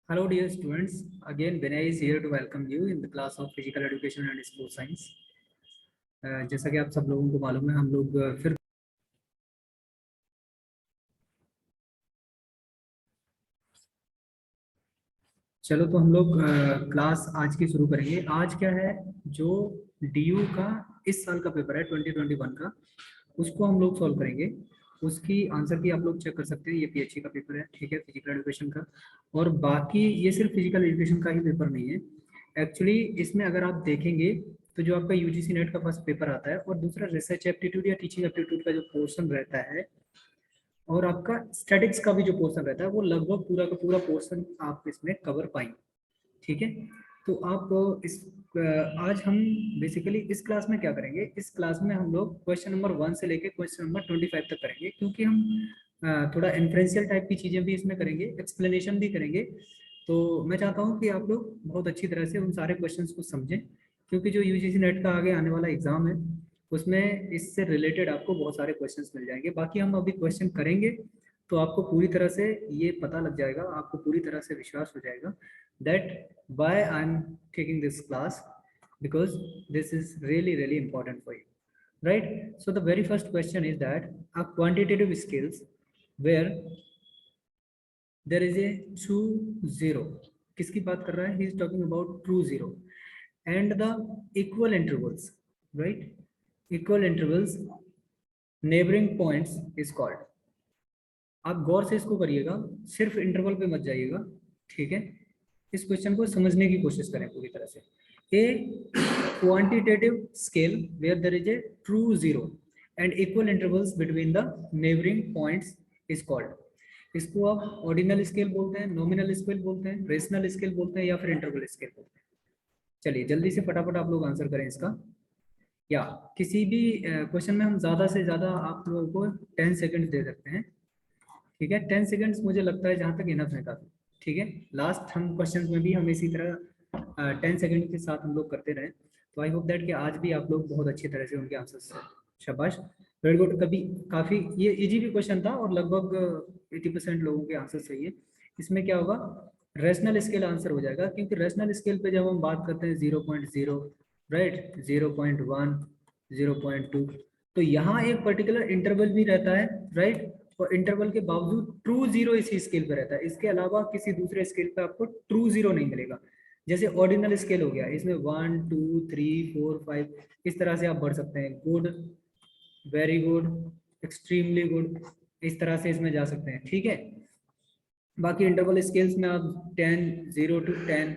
Hello dear students, again Vinay is here to welcome you in the class of Physical Education and Sport Science. जैसा कि आप सब लोगों को मालूम है हम लोग फिर चलो तो हम लोग क्लास आज की शुरू करेंगे। आज क्या है जो डीयू का इस साल का पेपर है 2021 का, उसको हम लोग सॉल्व करेंगे। उसकी आंसर की आप लोग चेक कर सकते हैं। ये पीएचई का पेपर है, ठीक है, फिजिकल एजुकेशन का। और बाकी ये सिर्फ फिजिकल एजुकेशन का ही पेपर नहीं है। एक्चुअली इसमें अगर आप देखेंगे तो जो आपका यूजीसी नेट का फर्स्ट पेपर आता है और दूसरा रिसर्च एप्टीट्यूड या टीचिंग एप्टीट्यूड का जो पोर्शन रहता है और आपका स्टैटिक्स का भी जो पोर्शन रहता है वो लगभग पूरा का पूरा पोर्शन आप इसमें कवर पाएंगे, ठीक है। तो आप इस आज हम बेसिकली इस क्लास में क्या करेंगे, इस क्लास में हम लोग क्वेश्चन नंबर 1 से लेके क्वेश्चन नंबर 25 तक करेंगे, क्योंकि हम थोड़ा इन्फ्रेंशियल टाइप की चीज़ें भी इसमें करेंगे, एक्सप्लेनेशन भी करेंगे। तो मैं चाहता हूँ कि आप लोग बहुत अच्छी तरह से उन सारे क्वेश्चंस को समझें, क्योंकि जो यूजीसी नेट का आगे आने वाला एग्जाम है उसमें इससे रिलेटेड आपको बहुत सारे क्वेश्चंस मिल जाएंगे। बाकी हम अभी क्वेश्चन करेंगे तो आपको पूरी तरह से ये पता लग जाएगा, आपको पूरी तरह से विश्वास हो जाएगा that why I'm taking this class, because this is really important for you, right? So the very first question is that a quantitative scales where there is a true zero, किसकी बात कर रहा है? he is talking about true zero and the equal intervals, right? equal intervals neighboring points is called. आप गौर से इसको करिएगा, सिर्फ इंटरवल पे मत जाइएगा, ठीक है। इस क्वेश्चन को समझने की कोशिश करें पूरी तरह से। A quantitative scale where there is a true zero and equal intervals between the neighbouring points is called. इसको आप ऑर्डिनल स्केल बोलते हैं, नॉमिनल स्केल बोलते हैं, रेशनल स्केल बोलते हैं या फिर इंटरवल स्केल बोलते हैं। चलिए जल्दी से फटाफट आप लोग आंसर करें इसका। या किसी भी क्वेश्चन में हम ज़्यादा से ज़्यादा आप लोगों को 10 सेकेंड दे सकते हैं, ठीक है। 10 सेकेंड्स मुझे लगता है जहाँ तक इनफ है काफ़ी, ठीक है। लास्ट हम क्वेश्चन में भी हम इसी तरह 10 सेकेंड के साथ हम लोग करते रहे। तो आई होप दैट कि आज भी आप लोग बहुत अच्छी तरह से उनके आंसर से शाबाश, वेरी गुड। कभी काफ़ी ये इजी भी क्वेश्चन था और लगभग 80% लोगों के आंसर सही है। इसमें क्या होगा, रेशनल स्केल आंसर हो जाएगा, क्योंकि रेशनल स्केल पे जब हम बात करते हैं 0.0, राइट, 0.1, 0.2, तो यहाँ एक पर्टिकुलर इंटरवल भी रहता है, राइट। और इंटरवल के बावजूद ट्रू जीरो इसी स्केल पे रहता है, इसके अलावा किसी दूसरे स्केल पे आपको ट्रू जीरो नहीं मिलेगा। जैसे ऑर्डिनल स्केल हो गया, इसमें 1 2 3 4 5 इस तरह से आप बढ़ सकते हैं, good, very good, extremely good, इस तरह से इसमें जा सकते हैं, ठीक है। बाकी इंटरवल स्केल्स में आप 10 0 to 10,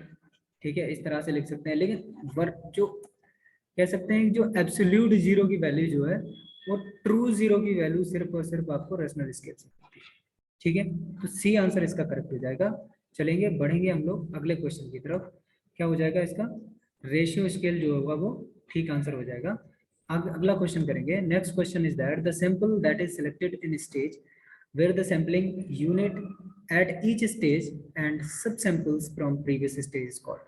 ठीक है, इस तरह से लिख सकते हैं। लेकिन वर्क जो कह सकते हैं जो एब्सोल्यूट जीरो की वैल्यू जो है वो ट्रू जीरो की वैल्यू सिर्फ और सिर्फ आपको रेशनल स्केल से मिलती है, ठीक है। तो सी आंसर इसका करेक्ट हो जाएगा। चलेंगे बढ़ेंगे हम लोग अगले क्वेश्चन की तरफ। क्या हो जाएगा इसका, रेशियो स्केल जो होगा वो ठीक आंसर हो जाएगा। अगला क्वेश्चन करेंगे। Next question is that the sample that is selected in stage where the sampling unit at each stage and subsamples from previous stage is called.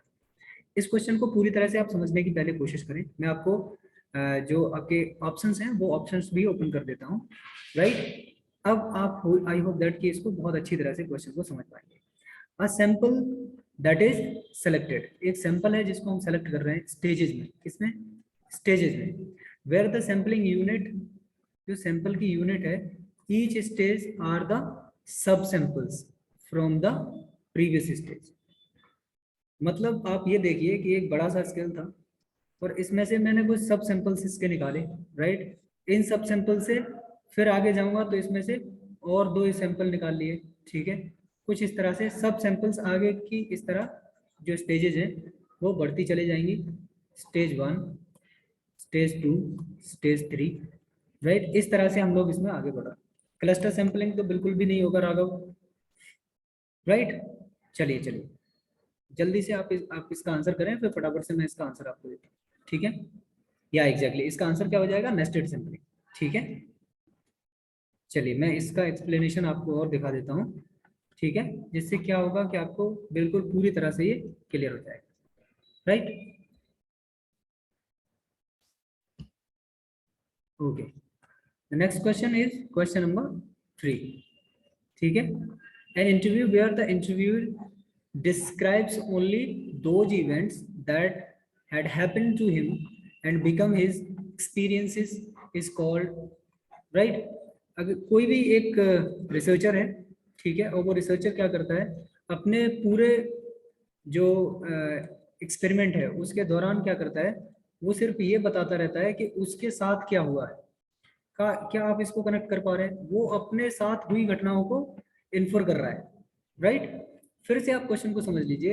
इस क्वेश्चन को पूरी तरह से आप समझने की पहले कोशिश करें। मैं आपको जो आपके ऑप्शंस हैं वो ऑप्शंस भी ओपन कर देता हूँ, राइट। अब आप आई होप दैट कि इसको बहुत अच्छी तरह से क्वेश्चन को समझ पाएंगे। A sample that is selected, एक सैंपल है जिसको हम सेलेक्ट कर रहे हैं स्टेजेस में, किसमें, स्टेजेस में। वेयर द सैंपलिंग यूनिट, जो सैंपल की यूनिट है, each stage are the sub samples from the previous stage. मतलब आप ये देखिए कि एक बड़ा सा स्केल था और इसमें से मैंने कुछ सब सैंपल्स इसके निकाले, राइट। इन सब सैंपल से फिर आगे जाऊंगा तो इसमें से और दो सैंपल निकाल लिए, ठीक है। कुछ इस तरह से सब सैंपल्स आगे की इस तरह जो स्टेजेस हैं वो बढ़ती चली जाएंगी, स्टेज 1, स्टेज 2, स्टेज 3, राइट। इस तरह से हम लोग इसमें आगे बढ़ा। क्लस्टर सैंपलिंग तो बिल्कुल भी नहीं होगा राघव, राइट। चलिए चलिए जल्दी से आप इसका आंसर करें, फिर फटाफट से मैं इसका आंसर आपको देता हूँ, ठीक है। या एग्जैक्टली इसका आंसर क्या हो जाएगा, नेस्टेड सैंपलिंग, ठीक है। चलिए मैं इसका एक्सप्लेनेशन आपको और दिखा देता हूँ, ठीक है, जिससे क्या होगा कि आपको बिल्कुल पूरी तरह से ये क्लियर हो जाएगा, right. Okay, the next question is question number 3, ठीक है। An interview where the interview describes only those events that had happened to him and become his experiences is called, right? अगर कोई भी एक रिसर्चर है, ठीक है, और वो रिसर्चर क्या करता है, अपने पूरे जो एक्सपेरिमेंट है उसके दौरान क्या करता है, वो सिर्फ ये बताता रहता है कि उसके साथ क्या हुआ है। का क्या आप इसको कनेक्ट कर पा रहे हैं? वो अपने साथ हुई घटनाओं को इन्फर कर रहा है, राइट? फिर से आप क्वेश्चन को समझ लीजिए।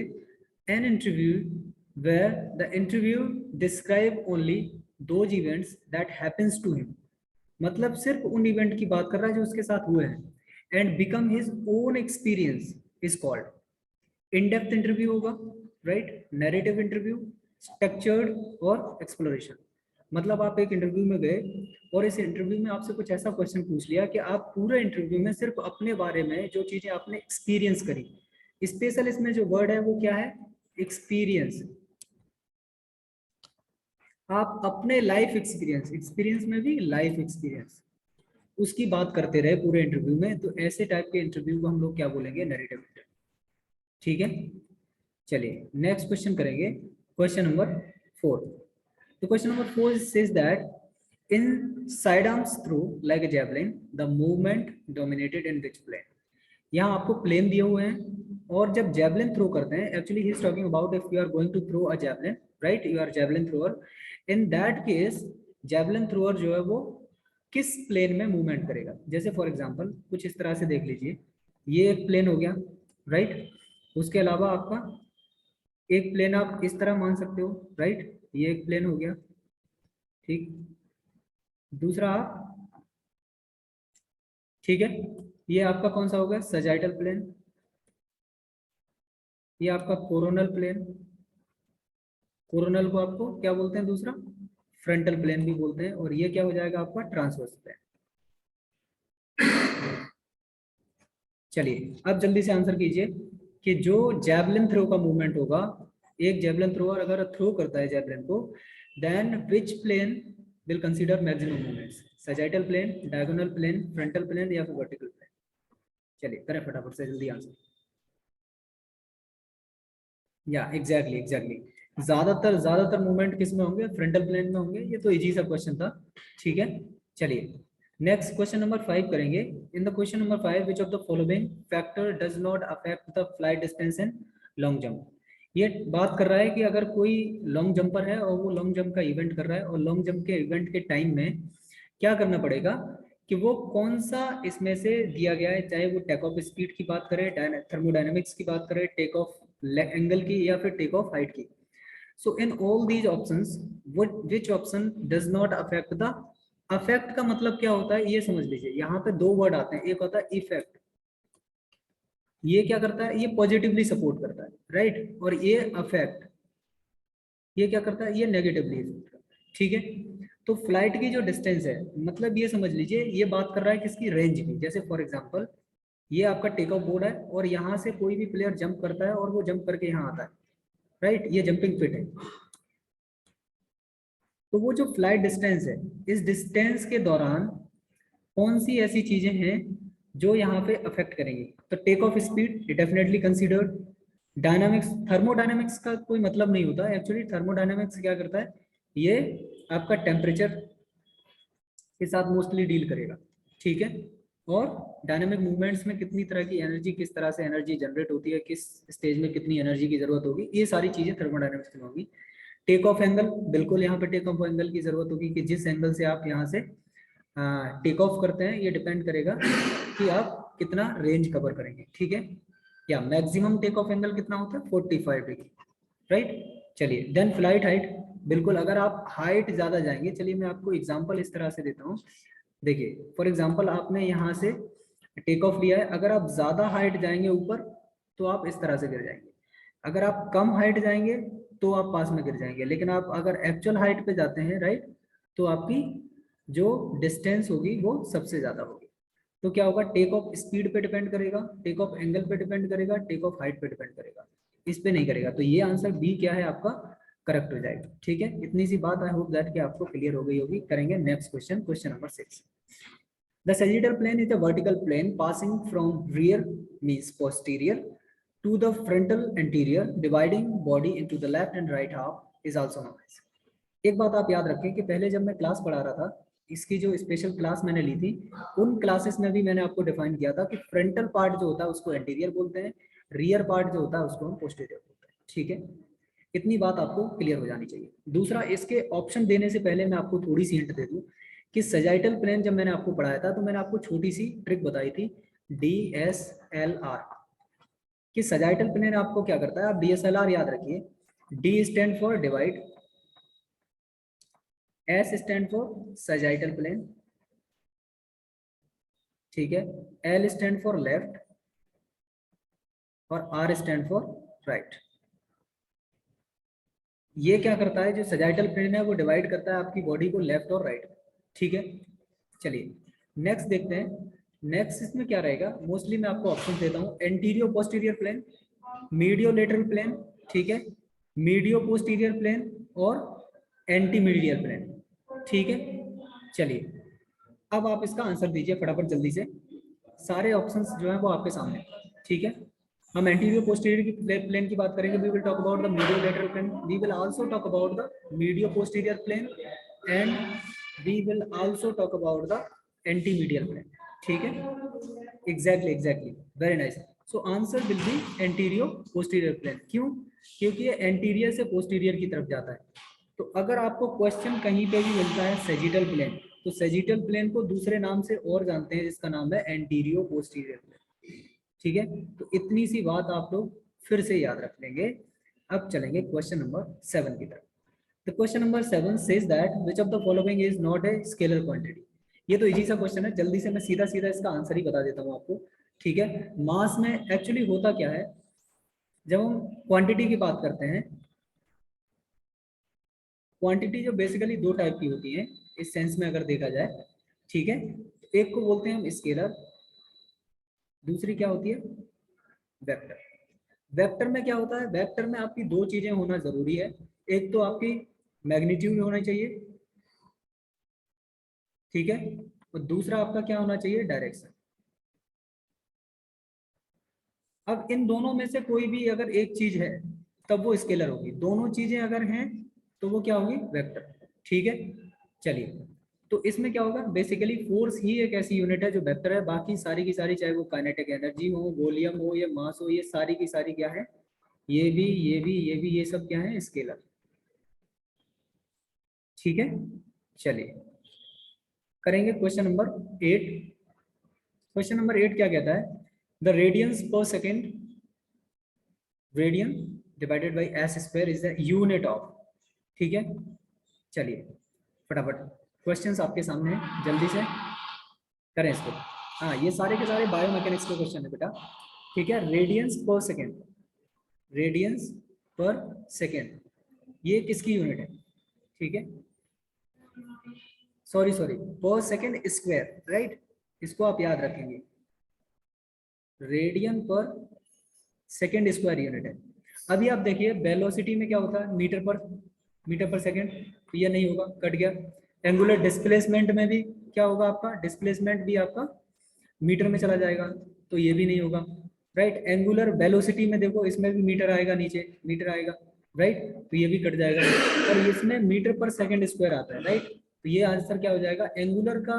An interview where the interview describe only those events that happens to him, मतलब सिर्फ उन इवेंट की बात कर रहा है जो उसके साथ हुए हैं, and become his own experience is called in depth interview होगा, राइट? नैरेटिव इंटरव्यू, स्ट्रक्चर्ड और एक्सप्लोरेशन। मतलब आप एक इंटरव्यू में गए और इस इंटरव्यू में आपसे कुछ ऐसा क्वेश्चन पूछ लिया कि आप पूरे इंटरव्यू में सिर्फ अपने बारे में जो चीजें आपने एक्सपीरियंस करी, स्पेशल इसमें जो वर्ड है वो क्या है, एक्सपीरियंस। आप अपने लाइफ एक्सपीरियंस, एक्सपीरियंस में भी लाइफ एक्सपीरियंस, उसकी बात करते रहे पूरे इंटरव्यू में, तो ऐसे टाइप के इंटरव्यू को हम लोग क्या बोलेंगे, नैरेटिव इंटरव्यू। ठीक है, चलिए नेक्स्ट क्वेश्चन करेंगे, क्वेश्चन नंबर 4। तो question number 4 says that in sidearms throw like a javelin the movement dominated in which plane। यहाँ आपको प्लेन दिए हुए हैं और जब जेवलिन थ्रो करते हैं, actually he is talking about if you are going to throw a javelin, right, you are javelin thrower, in that case javelin thrower जो है वो किस प्लेन में मूवमेंट करेगा। जैसे फॉर एग्जांपल कुछ इस तरह से देख लीजिए, ये एक प्लेन हो गया, राइट? उसके अलावा आपका एक प्लेन आप इस तरह मान सकते हो, राइट? ये एक प्लेन हो गया, ठीक। दूसरा आप, ठीक है, ये आपका कौन सा होगा, सजाइटल प्लेन। ये आपका कोरोनल प्लेन, कोरोनल को आपको क्या बोलते हैं दूसरा, फ्रंटल प्लेन भी बोलते हैं। और ये क्या हो जाएगा आपका, ट्रांसवर्स प्लेन। चलिए अब जल्दी से आंसर कीजिए कि जो जैवलिन थ्रो का मूवमेंट होगा, एक जैवलिन थ्रोअर अगर थ्रो करता है जैवलिन को, then which plane will consider maximum movements, sagittal plane, diagonal plane, frontal plane या फिर वर्टिकल प्लेन। चलिए करें फटाफट से जल्दी आंसर। या एग्जैक्टली ज्यादातर मूवमेंट किस में होंगे, फ्रंटल प्लेन में होंगे। ये तो इजी सा क्वेश्चन था, ठीक है। चलिए नेक्स्ट क्वेश्चन नंबर 5 करेंगे। In the question number 5 which of the following factor does not affect the flight distance in long jump. ये बात कर रहा है कि अगर कोई लॉन्ग जंपर है और वो लॉन्ग जंप का इवेंट कर रहा है और लॉन्ग जंप के इवेंट के टाइम में क्या करना पड़ेगा कि वो कौन सा इसमें से दिया गया है, चाहे वो टेक ऑफ स्पीड की बात करें, थर्मोडायनेमिक्स की बात करें, टेक ऑफ एंगल की, या फिर टेक ऑफ हाइट की। So in all these options which option does not affect the, affect का मतलब क्या होता है ये समझ लीजिए। यहाँ पे दो वर्ड आते हैं, एक होता है इफेक्ट, ये क्या करता है, ये पॉजिटिवली सपोर्ट करता है, राइट? और ये अफेक्ट, ये क्या करता है, ये नेगेटिवली सपोर्ट करता है, ठीक है। तो फ्लाइट की जो डिस्टेंस है, मतलब ये समझ लीजिए ये बात कर रहा है किसकी, रेंज की। जैसे फॉर एग्जांपल ये आपका टेक ऑफ बोर्ड है और यहाँ से कोई भी प्लेयर जंप करता है और वो जंप करके यहाँ आता है, राइट? ये जंपिंग फिट है। तो वो जो फ्लाइट डिस्टेंस है, इस डिस्टेंस के दौरान कौन सी ऐसी चीजें हैं जो यहाँ पे अफेक्ट करेंगी। तो take off speed definitely considered. Dynamics, thermodynamics का कोई मतलब नहीं होता एक्चुअली। थर्मोडायनामिक्स क्या करता है, ये आपका टेम्परेचर के साथ मोस्टली डील करेगा, ठीक है। और डायनामिक मूवमेंट्स में कितनी तरह की एनर्जी, किस तरह से एनर्जी जनरेट होती है, किस स्टेज में कितनी एनर्जी की जरूरत होगी, ये सारी चीजें थर्मोडायनामिक्स में होगी। टेक ऑफ एंगल, बिल्कुल यहाँ पे टेक ऑफ एंगल की जरूरत होगी कि जिस एंगल से आप यहाँ से टेक ऑफ करते हैं, ये डिपेंड करेगा कि आप कितना रेंज कवर करेंगे, ठीक है। या मैक्सिमम टेक ऑफ एंगल कितना होता है, 45 डिग्री, राइट। चलिए देन फ्लाइट हाइट, बिल्कुल अगर आप हाइट ज्यादा जाएंगे, चलिए मैं आपको एग्जांपल इस तरह से देता हूँ। देखिए फॉर एग्जांपल आपने यहाँ से टेक ऑफ लिया है, अगर आप ज्यादा हाइट जाएंगे ऊपर तो आप इस तरह से गिर जाएंगे। अगर आप कम हाइट जाएंगे तो आप पास में गिर जाएंगे। लेकिन आप अगर एक्चुअल हाइट पे जाते हैं, राइट, तो आपकी जो डिस्टेंस होगी वो सबसे ज्यादा होगी। तो क्या होगा, टेक ऑफ स्पीड पे डिपेंड करेगा, टेक ऑफ एंगल पे डिपेंड करेगा, टेक ऑफ हाइट पे डिपेंड करेगा, इस पे नहीं करेगा। तो ये आंसर बी क्या है आपका, करेक्ट हो जाएगा, ठीक है। इतनी सी बात, आई होप दैट कि आपको क्लियर हो गई होगी। करेंगे next question, question number 6। The sagittal plane is a vertical plane passing from rear means posterior to the frontal anterior dividing body into the left and right half is also known as। एक बात आप याद रखें कि पहले जब मैं class पढ़ा रहा था, इसकी जो स्पेशल क्लास मैंने ली थी, उन क्लासेस में भी मैंने आपको डिफाइन किया था कि फ्रंटल पार्ट जो होता है उसको एंटीरियर बोलते हैं, रियर पार्ट जो होता है उसको हम पोस्टीरियर बोलते हैं। ठीक है, इतनी बात आपको क्लियर हो जानी चाहिए। दूसरा, इसके ऑप्शन देने से पहले मैं आपको थोड़ी सी हिंट दे दूं कि सजाइटल प्लेन जब मैंने आपको पढ़ाया था तो मैंने आपको छोटी सी ट्रिक बताई थी, DSLR, कि सजाइटल प्लेन आपको क्या करता है। आप DSLR याद रखिए, D stand for divide, S stand for sagittal plane, ठीक है, L स्टैंड फॉर लेफ्ट और R स्टैंड फॉर राइट। ये क्या करता है, जो सजाइटल प्लेन है वो डिवाइड करता है आपकी बॉडी को लेफ्ट और राइट में। ठीक है, चलिए नेक्स्ट देखते हैं। नेक्स्ट इसमें क्या रहेगा, मोस्टली मैं आपको ऑप्शन देता हूँ, antero posterior plane, medio lateral plane, ठीक है, मीडियो पोस्टीरियर प्लेन और एंटी मीडियल प्लेन। ठीक है, चलिए अब आप इसका आंसर दीजिए फटाफट जल्दी से, सारे ऑप्शंस जो हैं वो आपके सामने। ठीक है, हम एंटीरियर पोस्टीरियर की प्लेन की बात करेंगे, we will talk about the medio lateral plane, we will also talk about the medio posterior plane and we will also talk about the anti medial plane. ठीक है, exactly, very nice. So answer will be anterior posterior plane. क्यों? क्योंकि ये anterior से posterior की तरफ जाता है। तो अगर आपको क्वेश्चन कहीं पे भी मिलता है सेजिटल प्लेन, तो सेजिटल प्लेन को दूसरे नाम से और जानते हैं जिसका नाम है एंटीरियो पोस्टीरियर प्लेन। ठीक है, तो इतनी सी बात आप लोग फिर से याद रख लेंगे। अब चलेंगे क्वेश्चन नंबर 7 की तरफ। The question number 7 says that which of the following is not a scalar quantity. ये तो इजी सा क्वेश्चन है, जल्दी से मैं सीधा सीधा इसका आंसर ही बता देता हूँ आपको। ठीक है, मास में एक्चुअली होता क्या है, जब हम क्वांटिटी की बात करते हैं, क्वांटिटी जो बेसिकली दो टाइप की होती है इस सेंस में अगर देखा जाए। ठीक है, एक को बोलते हैं हम स्केलर, दूसरी क्या होती है, वेक्टर। वेक्टर में क्या होता है, वेक्टर में आपकी दो चीजें होना जरूरी है, एक तो आपकी मैग्नीट्यूड होना चाहिए, ठीक है, और दूसरा आपका क्या होना चाहिए, डायरेक्शन। अब इन दोनों में से कोई भी अगर एक चीज है तब वो स्केलर होगी, दोनों चीजें अगर हैं तो वो क्या होगी, वेक्टर। ठीक है, चलिए तो इसमें क्या होगा, बेसिकली फोर्स ही एक ऐसी यूनिट है जो वेक्टर है, बाकी सारी की सारी चाहे वो काइनेटिक एनर्जी हो, वॉल्यूम हो या मास हो, ये सारी की सारी क्या है, ये भी ये भी ये भी, ये सब क्या है, स्केलर। ठीक है, चलिए करेंगे क्वेश्चन नंबर 8। क्वेश्चन नंबर 8 क्या कहता है, द रेडियंस पर second, radian divided by S square is the unit of. ठीक है, चलिए फटाफट क्वेश्चंस आपके सामने हैं, जल्दी से करें इसको। हाँ, ये सारे के सारे बायोमैकेनिक्स के क्वेश्चन है बेटा। ठीक है, रेडियंस पर सेकेंड, रेडियंस पर सेकेंड, ये किसकी यूनिट है, ठीक है, सॉरी पर सेकेंड स्क्वायर, राइट, इसको आप याद रखेंगे, रेडियन पर सेकेंड स्क्वायर यूनिट है। अभी आप देखिए वेलोसिटी में क्या होता है, मीटर पर सेकेंड, तो ये नहीं होगा, कट गया। एंगुलर डिस्प्लेसमेंट में भी क्या होगा आपका, डिस्प्लेसमेंट भी आपका मीटर में चला जाएगा, तो ये भी नहीं होगा, राइट। एंगुलर वेलोसिटी में देखो, इसमें भी मीटर आएगा, नीचे मीटर आएगा, राइट, तो ये भी कट जाएगा, और इसमें मीटर पर सेकेंड स्क्वायर आता है, राइट। तो ये आंसर क्या हो जाएगा, एंगुलर का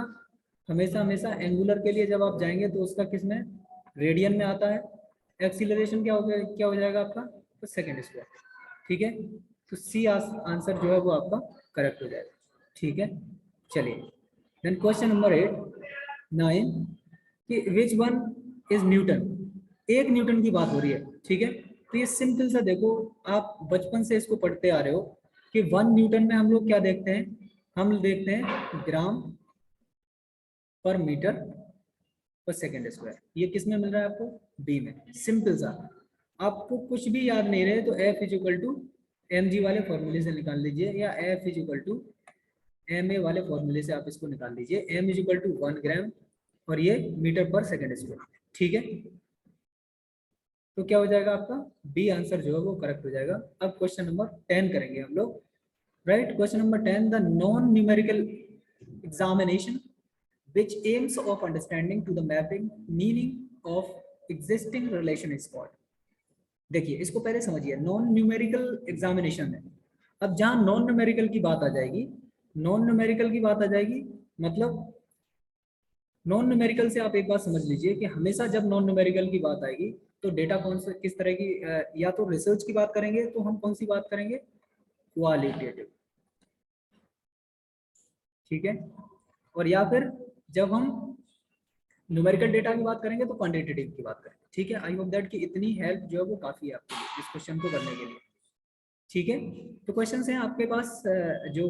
हमेशा हमेशा एंगुलर के लिए जब आप जाएंगे तो उसका किस में, रेडियन में आता है। एक्सीलरेशन क्या हो जाएगा आपका, तो सेकेंड स्क्वायर। ठीक है, तो सी आंसर जो है वो आपका करेक्ट हो जाएगा। ठीक है, चलिए देन क्वेश्चन नंबर 9 कि विच वन इज न्यूटन। एक न्यूटन की बात हो रही है, ठीक है, तो ये सिंपल सा देखो, आप बचपन से इसको पढ़ते आ रहे हो कि 1 न्यूटन में हम लोग क्या देखते हैं, हम देखते हैं ग्राम पर मीटर पर सेकेंड स्क्वायर। ये किस में मिल रहा है आपको, बी में। सिंपल सा, आपको कुछ भी याद नहीं रहे तो F is equal to M G वाले फॉर्मूले से निकाल लीजिए, या F is equal to M A वाले फॉर्मूले से आप इसको निकाल लीजिए। M is equal to 1 gram और ये मीटर पर सेकेंड स्क्वायर। ठीक है, तो क्या हो जाएगा आपका, बी आंसर जो है वो करेक्ट हो जाएगा। अब क्वेश्चन नंबर 10 करेंगे हम लोग, right. Question number 10, the non numerical examination which aims of understanding to the mapping meaning of existing relation is called। देखिए इसको पहले समझिए, नॉन न्यूमेरिकल एग्जामिनेशन है। अब जहां नॉन न्यूमेरिकल की बात आ जाएगी, नॉन न्यूमेरिकल की बात आ जाएगी, मतलब नॉन न्यूमेरिकल से आप एक बात समझ लीजिए कि हमेशा जब नॉन न्यूमेरिकल की बात आएगी तो डेटा कौन से किस तरह की, या तो रिसर्च की बात करेंगे तो हम कौन सी बात करेंगे, क्वालिटेटिव, ठीक है। और या फिर जब हम न्यूमेरिकल डेटा की बात करेंगे तो क्वांटिटेटिव की बात करेंगे, ठीक है। आई होप दैट कि इतनी हेल्प जो है वो काफ़ी है आपके लिए इस क्वेश्चन को करने के लिए, ठीक है। तो क्वेश्चंस हैं आपके पास, जो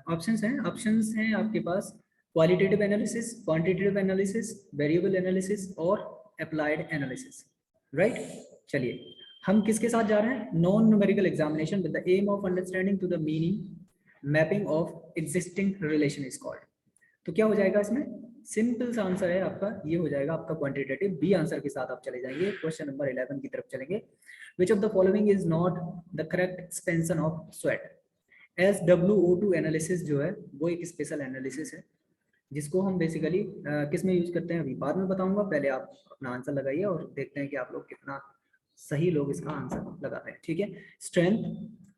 ऑप्शंस हैं आपके पास, qualitative analysis, quantitative analysis, variable analysis और अप्लाइड एनालिसिस, राइट। चलिए हम किसके साथ जा रहे हैं, non numerical examination with the aim of understanding to the meaning mapping of existing relation is called. तो क्या हो जाएगा इसमें, सिंपल सा आंसर है आपका, ये हो जाएगा आपका क्वांटिटेटिव। बी आंसर के साथ आप चले जाएंगे, क्वेश्चन नंबर 11 की तरफ चलेंगे। विच of the following is not the correct expansion of sweat. SWO2 analysis जो है वो एक स्पेशल एनालिसिस है जिसको हम बेसिकली किस में यूज करते हैं अभी बाद में बताऊंगा। पहले आप अपना आंसर लगाइए और देखते हैं कि आप लोग कितना सही लोग इसका आंसर लगाते हैं, ठीक है। Strength,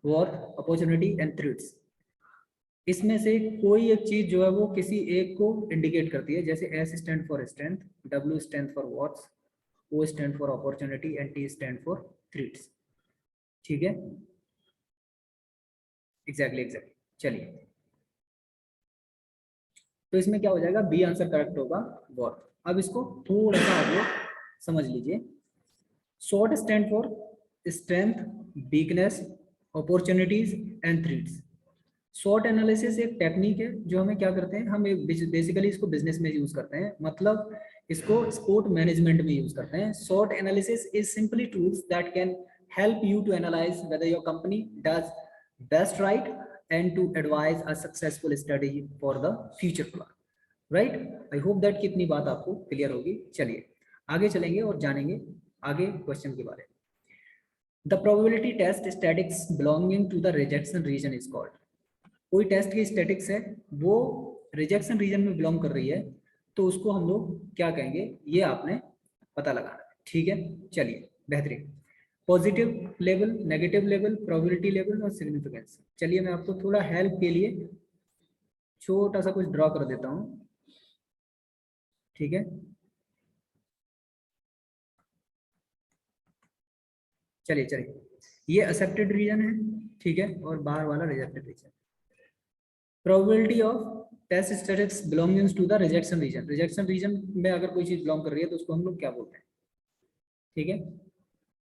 worth, opportunity and threats, इसमें से कोई एक चीज जो है वो किसी एक को इंडिकेट करती है, जैसे S stand for strength, W stand for watts, O stand for opportunity and T stand for threats, ठीक है। एग्जैक्टली चलिए, तो इसमें क्या हो जाएगा, बी आंसर करेक्ट होगा, वर्थ। अब इसको थोड़ा सा आप लोग समझ लीजिए। Short stand for strength, weakness, opportunities and threats. Short analysis एक टेक्निक है जो हमें क्या करते हैं, हम बेसिकली इसको बिजनेस में यूज करते हैं, मतलब इसको स्पोर्ट मैनेजमेंट में यूज करते हैं। Short analysis is simply tools that can help you to analyse whether your company does best right and to advise a successful strategy for the future plan, right. I hope that कितनी बात आपको clear होगी। चलिए आगे चलेंगे और जानेंगे आगे क्वेश्चन के बारे में। The probability test statics belonging to the rejection region is called. कोई टेस्ट की स्टैटिक्स है वो रिजेक्शन रीजन में बिलोंग कर रही है तो उसको हम लोग क्या कहेंगे, ये आपने पता लगाना है, ठीक है। चलिए बेहतरीन, positive level, negative level, probability level और सिग्निफिकेंस। चलिए मैं आपको थोड़ा हेल्प के लिए छोटा सा कुछ ड्रॉ कर देता हूँ, ठीक है। चलिए चलिए, ये एक्सेप्टेड रीजन है, ठीक है, और बाहर वाला rejected region. Probability of test statics belongings to the rejection region. Rejection region में अगर कोई चीज बिलोंग कर रही है तो उसको हम लोग क्या बोलते हैं, ठीक है,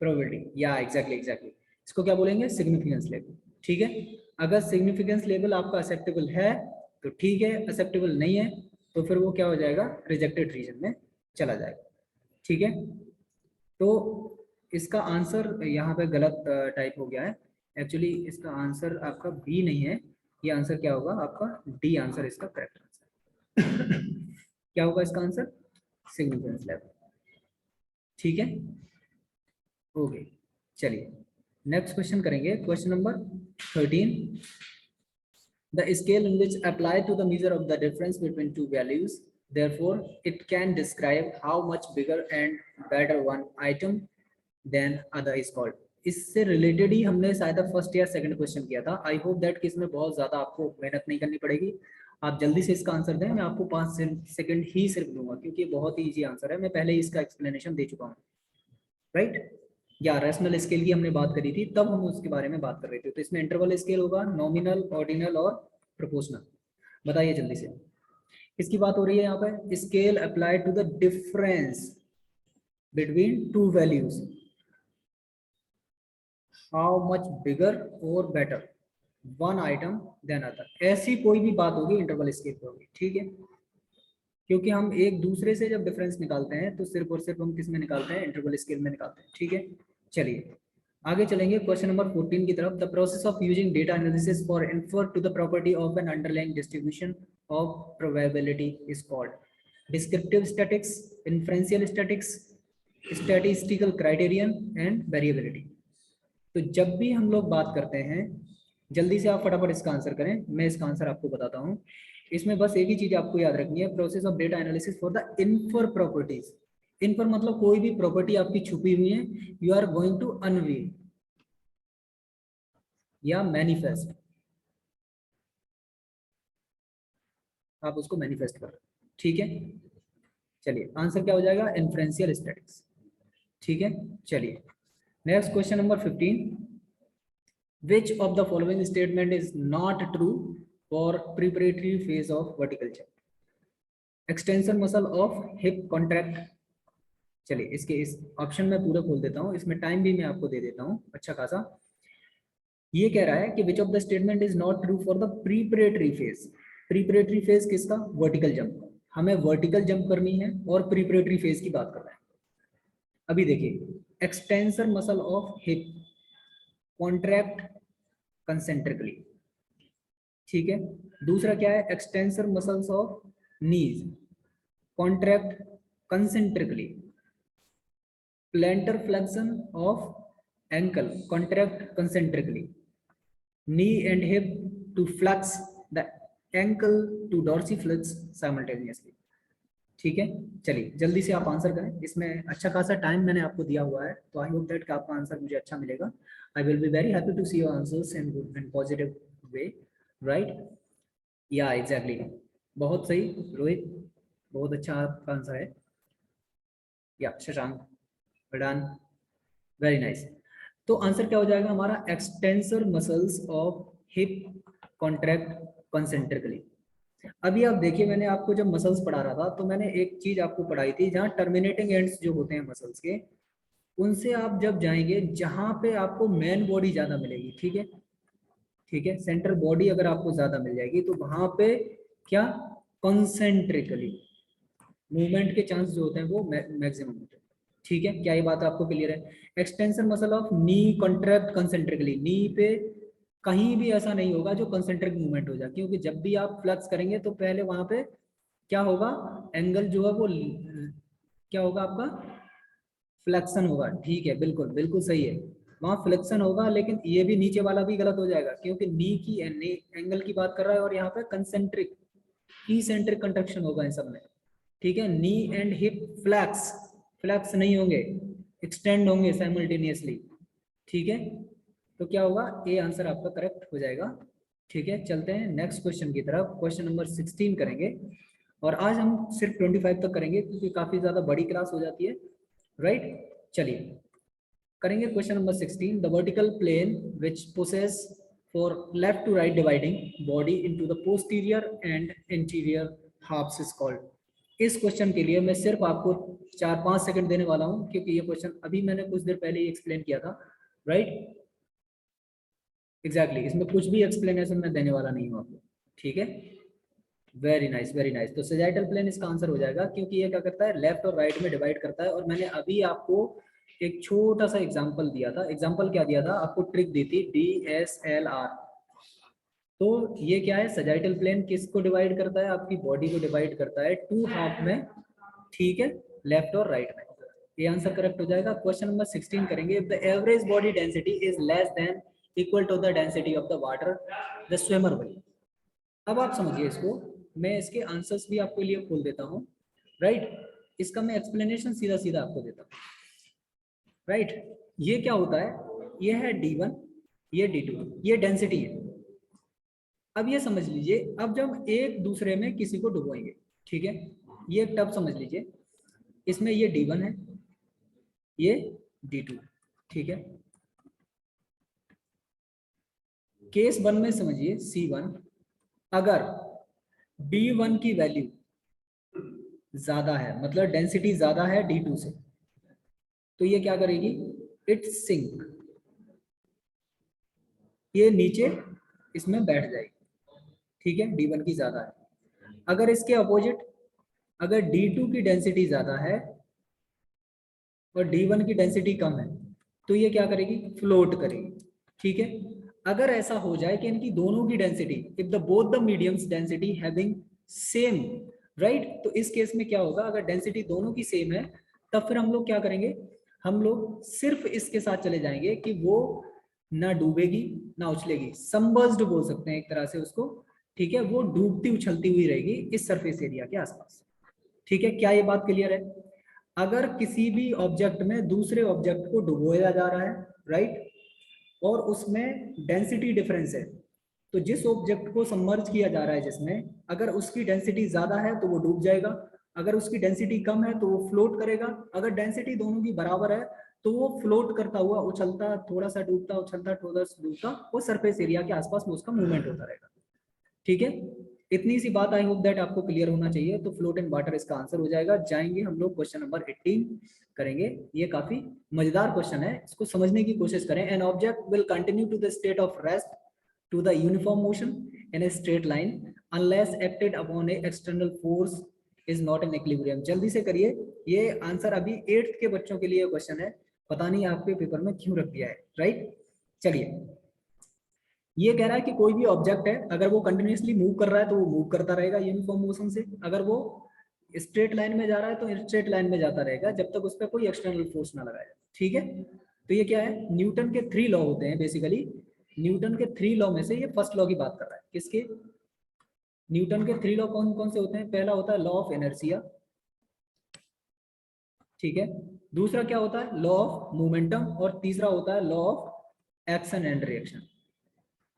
प्रोबेबिलिटी, या एग्जैक्टली इसको क्या बोलेंगे, सिग्निफिकेंस लेवल, ठीक है। अगर सिग्निफिकेंस लेवल आपका एक्सेप्टेबल है तो ठीक है, एक्सेप्टेबल नहीं है तो फिर वो क्या हो जाएगा, रिजेक्टेड रीजन में चला जाएगा, ठीक है। तो इसका आंसर यहाँ पे गलत टाइप हो गया है, एक्चुअली इसका आंसर आपका बी नहीं है, ये आंसर क्या होगा आपका, डी आंसर इसका करेक्ट आंसर। क्या होगा इसका आंसर, सिग्निफिकेंस लेवल, ठीक है। ओके चलिए नेक्स्ट क्वेश्चन करेंगे, question number 13। The scale in which apply to the measure of the difference between two values, therefore it can describe how much bigger and better one item than other is called। इससे related ही हमने शायद first या second question किया था। आई hope that कि इसमें बहुत ज्यादा आपको मेहनत नहीं करनी पड़ेगी, आप जल्दी से इसका आंसर दें। मैं आपको 5 सेकंड ही सिर्फ दूंगा क्योंकि बहुत ही इजी आंसर है, मैं पहले ही इसका एक्सप्लेनेशन दे चुका हूँ, राइट। या रैशनल स्केल की हमने बात करी थी, तब हम उसके बारे में बात कर रहे थे। तो इसमें इंटरवल स्केल होगा, नॉमिनल, ऑर्डिनल और प्रोपोर्शनल। बताइए जल्दी से, किसकी बात हो रही है यहाँ पे, scale applied to the difference between two values, how much bigger और better one item than other. ऐसी कोई भी बात होगी इंटरवल स्केल पे होगी, ठीक है। क्योंकि हम एक दूसरे से जब डिफरेंस निकालते हैं तो सिर्फ और सिर्फ हम किस में निकालते हैं, इंटरवल स्केल में निकालते हैं, ठीक है। चलिए आगे चलेंगे क्वेश्चन नंबर 14 की तरफ। The process of using data analysis for infer to the property of an underlying distribution of probability is called descriptive statistics, inferential statistics, statistical criterion and variability. तो जब भी हम लोग बात करते हैं, जल्दी से आप फटाफट इसका आंसर करें, मैं इसका आंसर आपको बताता हूँ। इसमें बस एक ही चीज आपको याद रखनी है, process of data analysis for the infer properties. इन पर मतलब कोई भी प्रॉपर्टी आपकी छुपी हुई है, you are going to unveil या मैनिफेस्ट, आप उसको मैनिफेस्ट कर रहे हो, ठीक है। चलिए आंसर क्या हो जाएगा, इन्फ्रेंशियल स्टैटिक्स, ठीक है। चलिए next question number 15, which of the following statement is not true for preparatory phase of vertical jump? Extension muscle of hip contract. चलिए इसके इस ऑप्शन में पूरा खोल देता हूँ, इसमें टाइम भी मैं आपको दे देता हूँ अच्छा खासा। ये कह रहा है कि which of the statement is not true for the preparatory phase. Preparatory phase किसका, वर्टिकल जंप, हमें वर्टिकल जंप करनी है और प्रीपरेटरी फेज की बात कर रहे हैं। अभी देखिए extensor muscle of hip contract concentrically, ठीक है। दूसरा क्या है, extensor muscles of knees contract concentrically, plantar flexion of ankle contract concentrically, knee and hip to flex the ankle to dorsiflex simultaneously, ठीक है। चलिए जल्दी से आप आंसर करें, इसमें अच्छा खासा टाइम मैंने आपको दिया हुआ है, तो आई होप दैट कि आपका आंसर मुझे अच्छा मिलेगा। I will be very happy to see your answers in good and positive way, right, yeah exactly, बहुत सही रोहित, बहुत अच्छा आपका आंसर है, या शशांक, डन, वेरी नाइस। तो आंसर क्या हो जाएगा हमारा, extensor muscles of hip contract concentrically. अभी आप देखिए मैंने आपको जब मसल्स पढ़ा रहा था तो मैंने एक चीज आपको पढ़ाई थी, जहां टर्मिनेटिंग एंड्स जो होते हैं मसल्स के, उनसे आप जब जाएंगे जहां पे आपको मेन बॉडी ज्यादा मिलेगी, ठीक है, ठीक है, सेंट्रल बॉडी अगर आपको ज्यादा मिल जाएगी तो वहां पे क्या, कंसेंट्रिकली मूवमेंट के चांस जो होते हैं वो मैक्सिमम होते हैं, ठीक है। क्या ये बात आपको क्लियर है। Extension muscle of knee contract concentrically, knee पे कहीं भी ऐसा नहीं होगा जो कंसेंट्रिक मूवमेंट हो जाए, क्योंकि जब भी आप फ्लेक्स करेंगे तो पहले वहां पे क्या होगा, एंगल जो है वो क्या होगा आपका, फ्लेक्शन होगा, ठीक है, बिल्कुल बिल्कुल सही है, वहां फ्लेक्शन होगा। लेकिन ये भी नीचे वाला भी गलत हो जाएगा, क्योंकि नी की एंगल की बात कर रहा है और यहाँ पे कंसेंट्रिक की सेंट्रिक कंट्रक्शन होगा इन सब में, ठीक है। नी एंड हिप फ्लैक्स, फ्लैक्स नहीं होंगे, एक्सटेंड होंगे साइमल्टेनियसली, ठीक है। तो क्या होगा, ए आंसर आपका करेक्ट हो जाएगा, ठीक है। चलते हैं नेक्स्ट क्वेश्चन की तरफ, क्वेश्चन नंबर 16 करेंगे, और आज हम सिर्फ 25 तक करेंगे क्योंकि काफी ज्यादा बड़ी क्लास हो जाती है, राइट। चलिए करेंगे question number 16, the vertical plane which passes for left to right dividing body into the posterior and interior halves is called. इस क्वेश्चन के लिए मैं सिर्फ आपको 4-5 सेकंड देने वाला हूं, क्योंकि ये क्वेश्चन अभी मैंने कुछ देर पहले ही एक्सप्लेन किया था, राइट, एग्जैक्टली, इसमें कुछ भी एक्सप्लेनेशन मैं देने वाला नहीं हूं आपको, ठीक है। Very nice very nice. तो सैजिटल प्लेन इसका आंसर हो जाएगा, क्योंकि ये क्या करता है, लेफ्ट और राइट में डिवाइड करता है। और मैंने अभी आपको एक छोटा सा एग्जांपल दिया था, एग्जांपल क्या दिया था आपको, ट्रिक दी थी DSLR। तो ये क्या है, सैजिटल प्लेन किसको डिवाइड करता है, आपकी बॉडी को डिवाइड करता है 2 हाफ में, ठीक है, लेफ्ट और राइट में। ये आंसर करेक्ट हो जाएगा। क्वेश्चन नंबर 16 करेंगे, if the average body density is less than equal to the density of the water the swimmer will. अब आप समझिए इसको, मैं इसके आंसर्स भी आपके लिए खोल देता हूँ, राइट, इसका मैं एक्सप्लेनेशन सीधा सीधा आपको देता हूँ, राइट। ये क्या होता है, ये है D1, ये D2, ये डेंसिटी है। अब ये समझ लीजिए, अब जब एक दूसरे में किसी को डुबोएंगे, ठीक है, ये टब समझ लीजिए, इसमें ये D1 है, ये D2, ठीक है। केस 1 में समझिए C1, अगर D1 की वैल्यू ज्यादा है, मतलब डेंसिटी ज्यादा है D2 से, तो ये क्या करेगी, इट सिंक, ये नीचे इसमें बैठ जाएगी, ठीक है, D1 की ज्यादा है। अगर इसके अपोजिट, अगर D2 की डेंसिटी ज्यादा है और D1 की डेंसिटी कम है, तो ये क्या करेगी, फ्लोट करेगी, ठीक है। अगर ऐसा हो जाए कि इनकी दोनों की density, if the both the mediums density having same, right, तो इस केस में क्या होगा, अगर डेंसिटी दोनों की सेम है, तब फिर हम लोग क्या करेंगे, हम लोग सिर्फ इसके साथ चले जाएंगे कि वो ना डूबेगी ना उछलेगी, सबमर्ज्ड बोल सकते हैं एक तरह से उसको, ठीक है, वो डूबती उछलती हुई रहेगी इस सरफेस एरिया के आसपास, ठीक है। क्या ये बात क्लियर है। अगर किसी भी ऑब्जेक्ट में दूसरे ऑब्जेक्ट को डुबोया जा रहा है, राइट, और उसमें डेंसिटी डिफरेंस है, तो जिस ऑब्जेक्ट को सबमर्ज किया जा रहा है जिसमें, अगर उसकी डेंसिटी ज्यादा है तो वो डूब जाएगा, अगर उसकी डेंसिटी कम है तो वो फ्लोट करेगा, अगर डेंसिटी दोनों की बराबर है तो वो फ्लोट करता हुआ उछलता, थोड़ा सा डूबता, उछलता, थोड़ा सा डूबता, वो सरफेस एरिया के आसपास में उसका मूवमेंट होता रहेगा। ठीक है, इतनी सी बात आई होप दैट आपको क्लियर होना चाहिए। तो फ्लोट इन वाटर इसका आंसर हो जाएगा। जाएंगे हम लोग क्वेश्चन नंबर 18 करेंगे। ये काफी मजेदार क्वेश्चन है, इसको समझने की कोशिश करें। An object will continue to the state of rest to the uniform motion in a straight line unless acted upon a external force is not in equilibrium. जल्दी से करिए, ये आंसर अभी 8th के बच्चों के लिए क्वेश्चन है, पता नहीं आपके पेपर में क्यों रख दिया है, राइट। चलिए, ये कह रहा है कि कोई भी ऑब्जेक्ट है, अगर वो कंटिन्यूअसली मूव कर रहा है तो वो मूव करता रहेगा यूनिफॉर्म मोशन से, अगर वो स्ट्रेट लाइन में जा रहा है तो स्ट्रेट लाइन में जाता रहेगा जब तक उस पर कोई एक्सटर्नल फोर्स ना लगाया। ठीक है, तो ये क्या है, न्यूटन के 3 लॉ होते हैं बेसिकली। न्यूटन के 3 लॉ में से ये फर्स्ट लॉ की बात कर रहा है। किसके? न्यूटन के 3 लॉ कौन कौन से होते हैं? पहला होता है लॉ ऑफ इनर्शिया, ठीक है। दूसरा क्या होता है? Law of momentum. और तीसरा होता है law of action and reaction.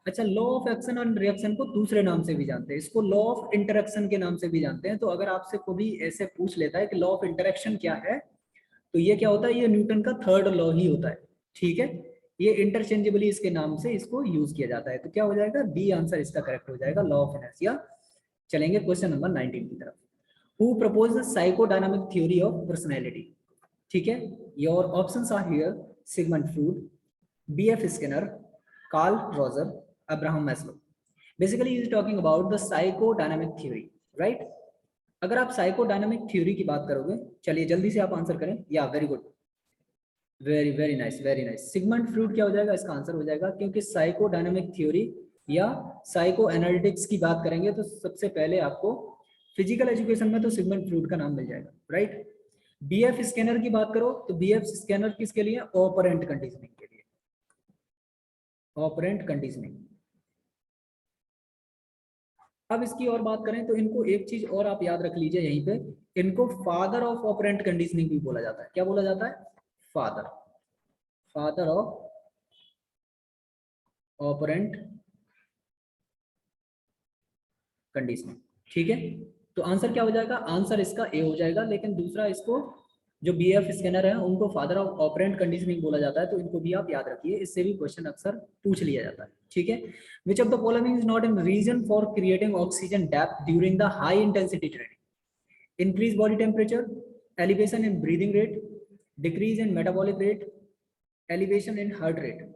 अच्छा, law of action and reaction को दूसरे नाम से भी जानते हैं, इसको लॉ ऑफ इंटरेक्शन के नाम से भी जानते हैं। तो अगर आपसे कोई ऐसे पूछ लेता है कि लॉ ऑफ इंटरेक्शन क्या है, तो ये क्या होता है, ये न्यूटन का 3rd लॉ ही होता है। ठीक है, ये इंटरचेंजेबली इसके नाम से इसको यूज किया जाता है। तो क्या हो जाएगा? बी आंसर इसका करेक्ट हो जाएगा, लॉ ऑफ इनर्शिया। चलेंगे क्वेश्चन नंबर 19 की तरफ। Who propose psychodynamic theory of personality? ठीक है, your options are here: Sigmund Freud, B.F. Skinner, Carl Roger, Abraham Maslow. Basically is talking about the psychodynamic theory, right. अगर आप psychodynamic theory की बात करोगे, चलिए जल्दी से आप आंसर करें। Yeah very good, very very nice, very nice. Sigmund Freud क्या हो जाएगा? इसका आंसर हो जाएगा, क्योंकि साइकोडायनामिक थ्योरी या साइको एनालिटिक्स की बात करेंगे तो सबसे पहले आपको फिजिकल एजुकेशन में तो सिगमंड फ्रूड का नाम मिल जाएगा, राइट। B.F. स्कैनर की बात करो तो B.F. स्कैनर किसके लिए? ऑपरेंट कंडीशनिंग के लिए, ऑपरेंट कंडीशनिंग। अब इसकी और बात करें तो इनको एक चीज और आप याद रख लीजिए यहीं पे, इनको फादर ऑफ ऑपरेंट कंडीशनिंग भी बोला जाता है। क्या बोला जाता है? Father, father of operant conditioning. ठीक है, तो आंसर क्या हो जाएगा? आंसर इसका ए हो जाएगा। लेकिन दूसरा, इसको जो B.F. स्कैनर है उनको फादर ऑफ ऑपरेंट कंडीशनिंग बोला जाता है, तो इनको भी आप याद रखिए, इससे भी क्वेश्चन अक्सर पूछ लिया जाता है। ठीक है, which of the following is not in reason for creating oxygen depth during the high intensity training? Increase body temperature, elevation in breathing rate, decrease in metabolic rate, elevation in heart rate.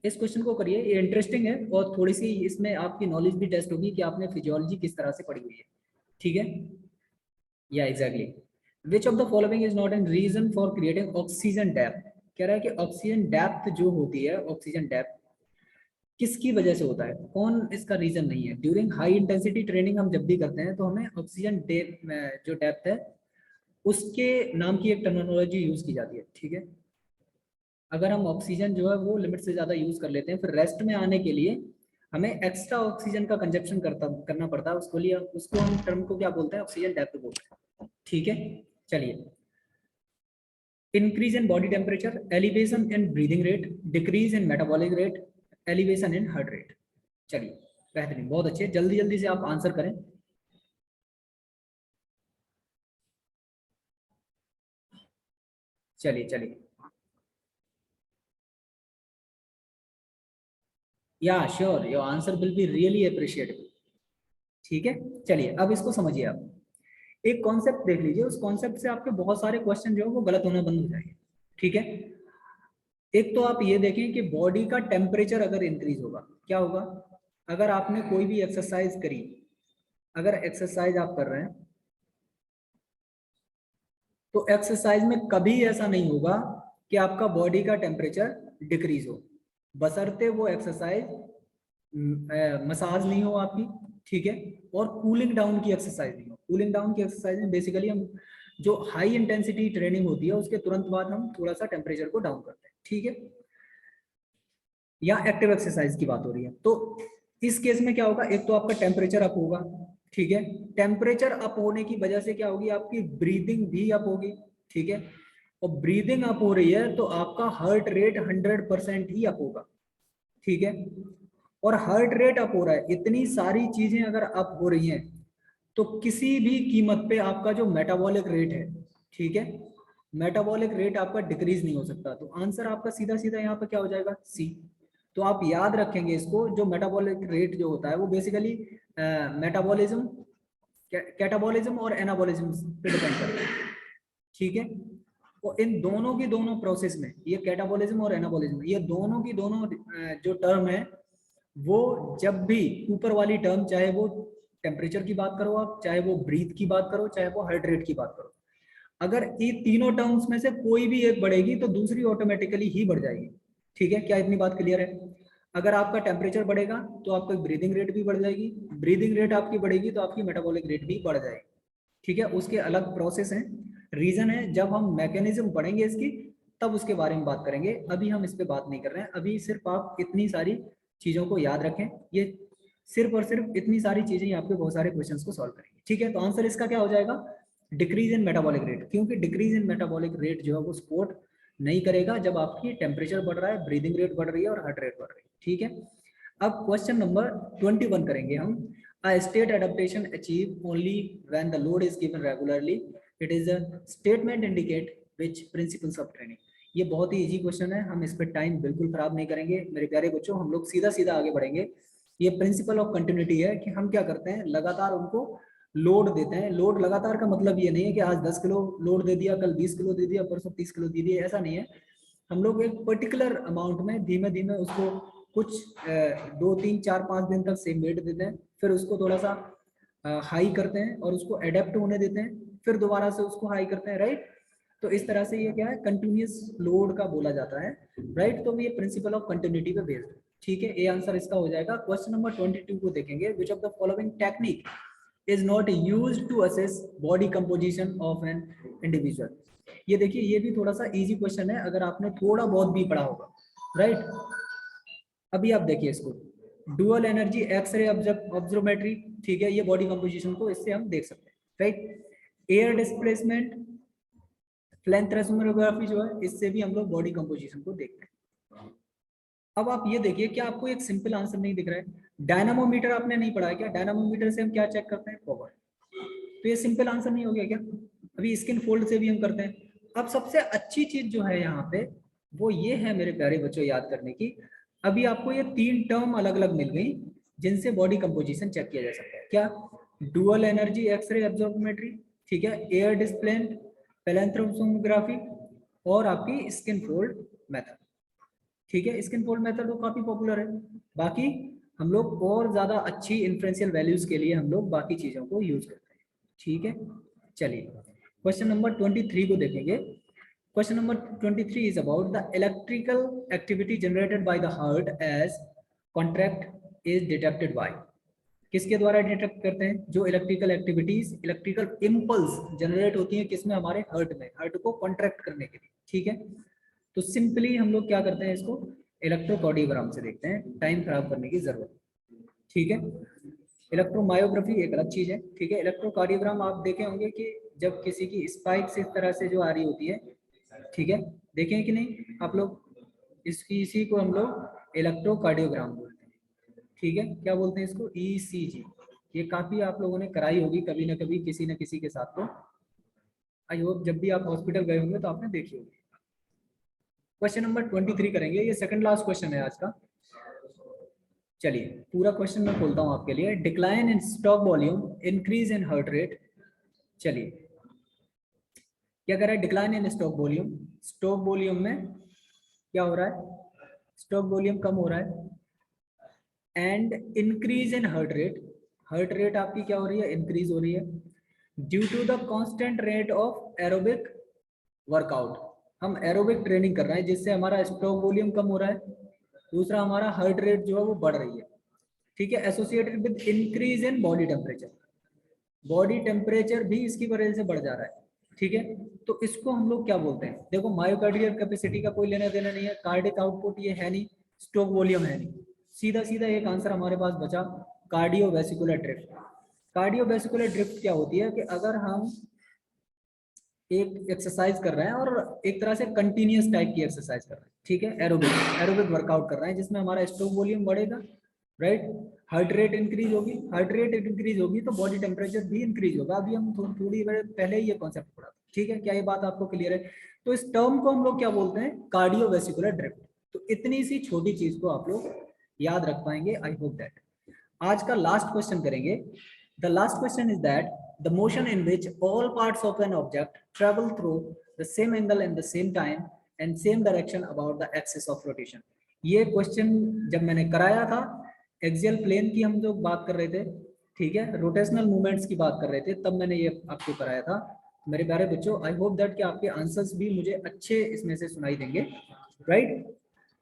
इस question को करिए, ये interesting है और थोड़ी सी इसमें आपकी knowledge भी टेस्ट होगी कि आपने फिजियोलॉजी किस तरह से पढ़ी हुई है। ठीक है, yeah exactly, which of the following is not an reason for creating oxygen depth? कह रहा है कि ऑक्सीजन डेप्थ जो होती है, ऑक्सीजन डेप्थ किसकी वजह से होता है, कौन इसका रीजन नहीं है? ड्यूरिंग हाई इंटेंसिटी ट्रेनिंग हम जब भी करते हैं तो हमें ऑक्सीजन डेप्थ, जो डेप्थ है उसके नाम की एक टर्मिनोलॉजी यूज की जाती है। ठीक है, अगर हम ऑक्सीजन जो है वो लिमिट से ज्यादा यूज कर लेते हैं, फिर रेस्ट में आने के लिए हमें एक्स्ट्रा ऑक्सीजन का कंजप्शन करना पड़ता है, उसको लिए उसको हम टर्म को क्या बोलते हैं? ऑक्सीजन डेप्थ बोलते हैं। ठीक है, चलिए, increase in body temperature, elevation in breathing rate, decrease in metabolic rate, elevation in heart rate. चलिए, बेहतरीन, बहुत अच्छे, जल्दी जल्दी से आप आंसर करें। चलिए चलिए, या sure, your answer will be really appreciable. ठीक है, चलिए अब इसको समझिए। आप एक कॉन्सेप्ट देख लीजिए, उस कॉन्सेप्ट से आपके बहुत सारे क्वेश्चन जो है वो गलत होना बंद हो जाएंगे। ठीक है, एक तो आप ये देखें कि बॉडी का टेम्परेचर अगर इंक्रीज होगा, क्या होगा? अगर आपने कोई भी एक्सरसाइज करी, अगर एक्सरसाइज आप कर रहे हैं तो एक्सरसाइज में कभी ऐसा नहीं होगा कि आपका बॉडी का टेम्परेचर डिक्रीज हो, बशर्ते वो एक्सरसाइज मसाज नहीं हो आपकी। ठीक है, और कूलिंग डाउन की एक्सरसाइज नहीं हो। कूलिंग डाउन की एक्सरसाइज में बेसिकली हम जो हाई इंटेंसिटी ट्रेनिंग होती है उसके तुरंत बाद हम थोड़ा सा टेम्परेचर को डाउन करते हैं। ठीक है, या एक्टिव एक्सरसाइज की बात हो रही है, तो इस केस में क्या होगा? एक तो आपका टेम्परेचर अप होगा। ठीक है, टेम्परेचर अप होने की वजह से क्या होगी? आपकी ब्रीदिंग भी अप होगी। ठीक है, और ब्रीदिंग अप हो रही है तो आपका हार्ट रेट 100% ही अप होगा, ठीक है। और हार्ट रेट अप हो रहा है, इतनी सारी चीजें अगर अप हो रही हैं तो किसी भी कीमत पे आपका जो मेटाबॉलिक रेट है, ठीक है, मेटाबॉलिक रेट आपका डिक्रीज नहीं हो सकता। तो आंसर आपका सीधा सीधा यहाँ पे क्या हो जाएगा, सी। तो आप याद रखेंगे इसको, जो मेटाबॉलिक रेट जो होता है वो बेसिकली मेटाबॉलिज्म, कैटाबॉलिज्म और एनाबॉलिज्म पे डिपेंड करता है, ठीक है। तो इन दोनों की दोनों प्रोसेस में, ये कैटाबॉलिज्म और एनाबॉलिज्म, ये दोनों की दोनों जो टर्म है वो जब भी ऊपर वाली टर्म, चाहे वो टेम्परेचर की बात करो आप, चाहे वो ब्रीथ की बात करो, चाहे वो हार्ट रेट की बात करो, अगर ये तीनों टर्म्स में से कोई भी एक बढ़ेगी तो दूसरी ऑटोमेटिकली ही बढ़ जाएगी, ठीक है। क्या इतनी बात क्लियर है? अगर आपका टेम्परेचर बढ़ेगा तो आपका ब्रीदिंग रेट भी बढ़ जाएगी, ब्रीदिंग रेट आपकी बढ़ेगी तो आपकी मेटाबॉलिक रेट भी बढ़ जाएगी, ठीक है। उसके अलग प्रोसेस हैं, रीजन है, जब हम मैकेनिज्म पढ़ेंगे इसकी तब उसके बारे में बात करेंगे, अभी हम इस पे बात नहीं कर रहे हैं। अभी सिर्फ आप इतनी सारी चीजों को याद रखें, ये सिर्फ और सिर्फ इतनी सारी चीजें आपके बहुत सारे क्वेश्चंस को सॉल्व करेंगे, ठीक है। तो आंसर इसका क्या हो जाएगा, डिक्रीज इन मेटाबॉलिक रेट, क्योंकि डिक्रीज इन मेटाबॉलिक रेट जो है वो सपोर्ट नहीं करेगा जब आपकी टेम्परेचर बढ़ रहा है, ब्रीदिंग रेट बढ़ रही है और हार्ट रेट बढ़ रही है, ठीक है। अब क्वेश्चन नंबर 21 करेंगे हम। A state adaptation achieved only when the load is given regularly. It is a statement indicate which principles of training. ये बहुत ही इजी क्वेश्चन है, हम इस पर टाइम बिल्कुल खराब नहीं करेंगे मेरे प्यारे बच्चों, हम लोग सीधा सीधा आगे बढ़ेंगे। ये प्रिंसिपल ऑफ कंटिन्यूटी है कि हम क्या करते हैं, लगातार उनको लोड देते हैं। लोड लगातार का मतलब ये नहीं है कि आज 10 किलो लोड दे दिया, कल 20 किलो दे दिया, परसों 30 किलो दे दिया, ऐसा नहीं है। हम लोग एक पर्टिकुलर अमाउंट में धीमे धीमे उसको कुछ 2 3 4 5 दिन तक सेम वेट देते हैं, फिर उसको थोड़ा सा हाई करते हैं और उसको एडेप्ट होने देते हैं, फिर दोबारा से उसको हाई करते हैं, राइट। तो इस तरह से ये क्या है, कंटिन्यूअस लोड का बोला जाता है, राइट। तो ये प्रिंसिपल ऑफ कंटिन्यूटी पे बेस्ड है, ठीक है। ये आंसर इसका हो जाएगा। क्वेश्चन नंबर 22 को देखेंगे। Which of the following technique is not used to assess body composition of an individual. ये देखिए, ये भी थोड़ा सा इजी क्वेश्चन है अगर आपने थोड़ा बहुत भी पढ़ा होगा, राइट। अभी आप देखिए इसको, डुअल एनर्जी एक्सरे ऑब्जर्वेटरी, ठीक है, ये बॉडी कंपोजिशन को इससे हम देख सकते हैं, राइट। एयर डिस्प्लेसमेंट फ्लैंथ्रोसोनोग्राफी जो है, इससे भी हम लोग बॉडी कंपोजिशन को देखते हैं। अब आप ये देखिए, क्या आपको एक सिंपल आंसर नहीं दिख रहा है? डायनामोमीटर आपने नहीं पढ़ा है क्या? डायनामोमीटर से हम क्या चेक करते हैं, पावर। तो ये सिंपल आंसर नहीं हो गया क्या? अभी स्किन फोल्ड से भी हम करते हैं। अब सबसे अच्छी चीज जो है यहाँ पे वो ये है मेरे प्यारे बच्चों, याद करने की, अभी आपको ये 3 टर्म अलग अलग मिल गई जिनसे बॉडी कंपोजिशन चेक किया जा सकता है। क्या? डुअल एनर्जी एक्सरे एब्जॉर्मेट्री, ठीक है, एयर डिस्प्लेंट पैलेंथ्रोसोनोग्राफी और आपकी स्किन फोल्ड मेथड, ठीक है। स्किन फोल्ड मेथड तो काफी पॉपुलर है। बाकी हम लोग और ज्यादा अच्छी इन्फ्लुएंशियल वैल्यूज के लिए हम लोग बाकी चीजों को यूज करते हैं, ठीक है। चलिए क्वेश्चन नंबर 23 को देखेंगे। Question number 23 is about the electrical activity generated by the heart as contract is detected by. किसके द्वारा डिटेक्ट करते हैं? जो electrical activities, electrical impulse generate होती है किसमें? हमारे हार्ट में, हार्ट को कॉन्ट्रैक्ट करने के लिए, ठीक है। तो सिंपली हम लोग क्या करते हैं, इसको इलेक्ट्रोकार्डियोग्राम से देखते हैं, टाइम खराब करने की जरूरत, ठीक है। इलेक्ट्रोमायोग्राफी एक अलग चीज है, ठीक है। इलेक्ट्रोकार्डियोग्राम आप देखे होंगे कि जब किसी की स्पाइक्स इस तरह से जो आ रही होती है, ठीक है, देखे हैं कि नहीं आप लोग? इसी को हम लोग इलेक्ट्रोकार्डियोग्राम बोलते हैं, ठीक है। क्या बोलते हैं इसको? ECG। ये काफी आप लोगों ने कराई होगी कभी ना कभी किसी न किसी के साथ। तो आई होप जब भी आप हॉस्पिटल गए होंगे तो आपने देखी होगी। क्वेश्चन नंबर 23 करेंगे, ये सेकंड लास्ट क्वेश्चन है आज का। चलिए पूरा क्वेश्चन मैं खोलता हूं आपके लिए। Decline in stroke volume, increase in heart rate. चलिए क्या कर रहा है? Decline in stroke volume, stroke volume में क्या हो रहा है? स्टॉक वॉल्यूम कम हो रहा है। And increase in heart rate, heart rate आपकी क्या हो रही है? इंक्रीज हो रही है due to the constant rate of aerobic workout. हम एरोबिक ट्रेनिंग कर रहे हैं जिससे हमारा स्टॉक वॉल्यूम कम हो रहा है, दूसरा हमारा हार्ट रेट जो है वो बढ़ रही है, ठीक है। Associated with increase in body temperature, body temperature भी इसकी वजह से बढ़ जा रहा है, ठीक है। तो इसको हम लोग क्या बोलते हैं? देखो मायोकार्डियल कैपेसिटी का कोई लेना देना नहीं है, कार्डिक आउटपुट ये है नहीं, स्टॉक वॉल्यूम है नहीं, सीधा सीधा एक आंसर हमारे पास बचा, कार्डियोवेस्कुलर ड्रिफ्ट। कार्डियोवेस्कुलर ड्रिफ्ट क्या होती है कि अगर हम एक एक्सरसाइज कर रहे हैं और एक तरह से कंटिन्यूअस टाइप की एक्सरसाइज कर रहे हैं, ठीक है, एरोबिक एरोबिक वर्कआउट कर रहे हैं जिसमें हमारा स्ट्रोक वॉल्यूम बढ़ेगा, राइट, हार्ट रेट इंक्रीज होगी, हार्ट रेट इंक्रीज होगी तो बॉडी टेम्परेचर भी इंक्रीज होगा। अभी हम थोड़ी देर पहले ही ये कॉन्सेप्ट पढ़ा, ठीक है, क्या ये बात आपको क्लियर है? तो इस टर्म को हम लोग क्या बोलते हैं? Cardiovascular drift. तो इतनी सी छोटी चीज को आप लोग याद रख पाएंगे, आई होप दैट। आज का लास्ट क्वेश्चन करेंगे। The last question is that the motion in which all parts of an object travel through the same angle and the same time and same direction about the axis of rotation. ये question जब मैंने कराया था, axial plane की हम जो बात कर रहे थे, ठीक है, रोटेशनल मूवमेंट्स की बात कर रहे थे, तब मैंने ये आपको कराया था मेरे प्यारे बच्चों। आई होप दैट कि आपके आंसर्स भी मुझे अच्छे इसमें से सुनाई देंगे, right.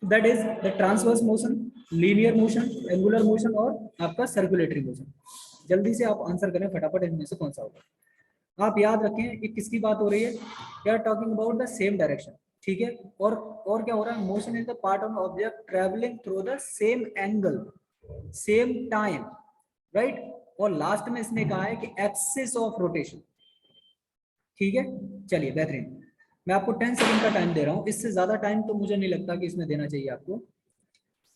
That is the transverse motion, linear motion, angular motion और आपका सर्कुलेटरी मोशन। जल्दी से आप आंसर करें फटाफट, इनमें से कौन सा होगा। आप याद रखें कि किसकी बात हो रही है, we are talking about the same direction, ठीक है। और क्या हो रहा है, motion is the part of object travelling through the same angle same time, right. और लास्ट में इसने कहा है कि एक्सिस ऑफ रोटेशन, ठीक है। चलिए बेहतरीन, मैं आपको 10 सेकंड का टाइम दे रहा हूं, इससे ज्यादा टाइम तो मुझे नहीं लगता कि इसमें देना चाहिए आपको,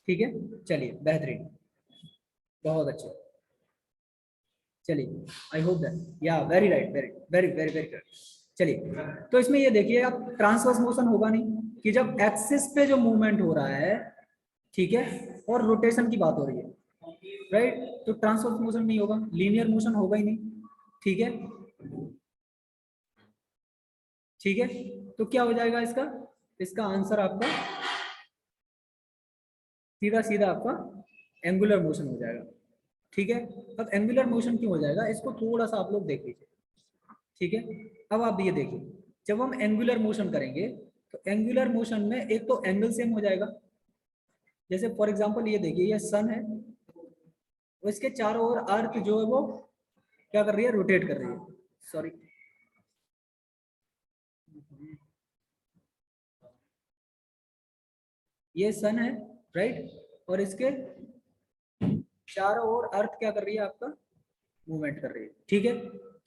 ठीक है। चलिए बेहतरीन, बहुत अच्छे, चलिए आई होप दैट या very right, very very very very good. चलिए तो इसमें ये देखिए, अब ट्रांसवर्स मोशन होगा नहीं कि जब एक्सिस पे जो मूवमेंट हो रहा है, ठीक है, और रोटेशन की बात हो रही है, राइट, तो ट्रांसवर्स मोशन नहीं होगा, लीनियर मोशन होगा ही नहीं, ठीक है, ठीक है। तो क्या हो जाएगा इसका, इसका आंसर आपका सीधा सीधा आपका एंगुलर मोशन हो जाएगा, ठीक है। अब एंगुलर मोशन क्यों हो जाएगा, इसको थोड़ा सा आप लोग देख लीजिए, ठीक है। अब आप ये देखिए, जब हम एंगुलर मोशन करेंगे तो एंगुलर मोशन में एक तो एंगल सेम हो जाएगा, जैसे फॉर एग्जांपल ये देखिए, ये सन है, इसके चारों ओर अर्थ जो है वो क्या कर रही है, रोटेट कर रही है, सॉरी, ये सन है, राइट, और इसके चारों ओर अर्थ क्या कर रही है, आपका मूवमेंट कर रही है, ठीक है।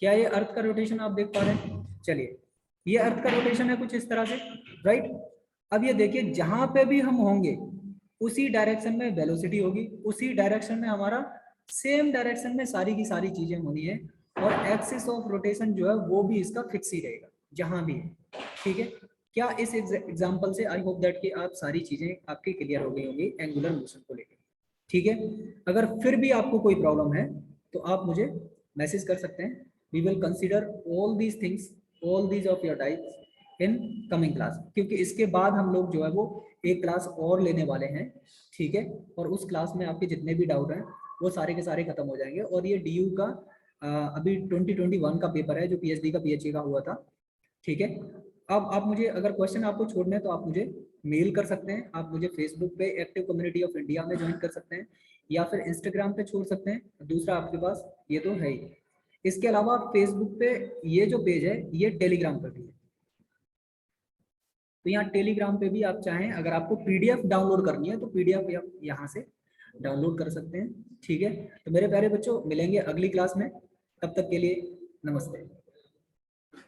क्या ये अर्थ का रोटेशन आप देख पा रहे हैं? चलिए, ये अर्थ का रोटेशन है कुछ इस तरह से, राइट। अब ये देखिए, जहां पे भी हम होंगे उसी डायरेक्शन में वेलोसिटी होगी, उसी डायरेक्शन में हमारा सेम डायरेक्शन में सारी की सारी चीजें होनी है, और एक्सिस ऑफ रोटेशन जो है वो भी इसका फिक्स ही रहेगा जहां भी है, ठीक है। क्या इस एग्जांपल से आई होप दैट कि आप सारी चीजें आपकी क्लियर हो गई होंगी एंगुलर मोशन को लेकर, ठीक है। अगर फिर भी आपको कोई प्रॉब्लम है तो आप मुझे मैसेज कर सकते हैं, we will consider all these things, all these of your types in coming class, क्योंकि इसके बाद हम लोग जो है वो एक क्लास और लेने वाले हैं, ठीक है। और उस क्लास में आपके जितने भी डाउट हैं वो सारे के सारे खत्म हो जाएंगे। और ये DU का अभी 2021 का पेपर है जो PhD का PhD का हुआ था, ठीक है। अब आप मुझे अगर क्वेश्चन आपको छोड़ने हैं तो आप मुझे मेल कर सकते हैं, आप मुझे फेसबुक पे एक्टिव कम्युनिटी ऑफ इंडिया में ज्वाइन कर सकते हैं, या फिर इंस्टाग्राम पे छोड़ सकते हैं, दूसरा आपके पास ये तो है ही। इसके अलावा फेसबुक पे ये जो पेज है ये टेलीग्राम पर भी है, तो यहाँ टेलीग्राम पे भी आप चाहें, अगर आपको PDF डाउनलोड करनी है तो PDF आप यहाँ से डाउनलोड कर सकते हैं, ठीक है। तो मेरे प्यारे बच्चों, मिलेंगे अगली क्लास में, तब तक के लिए नमस्ते।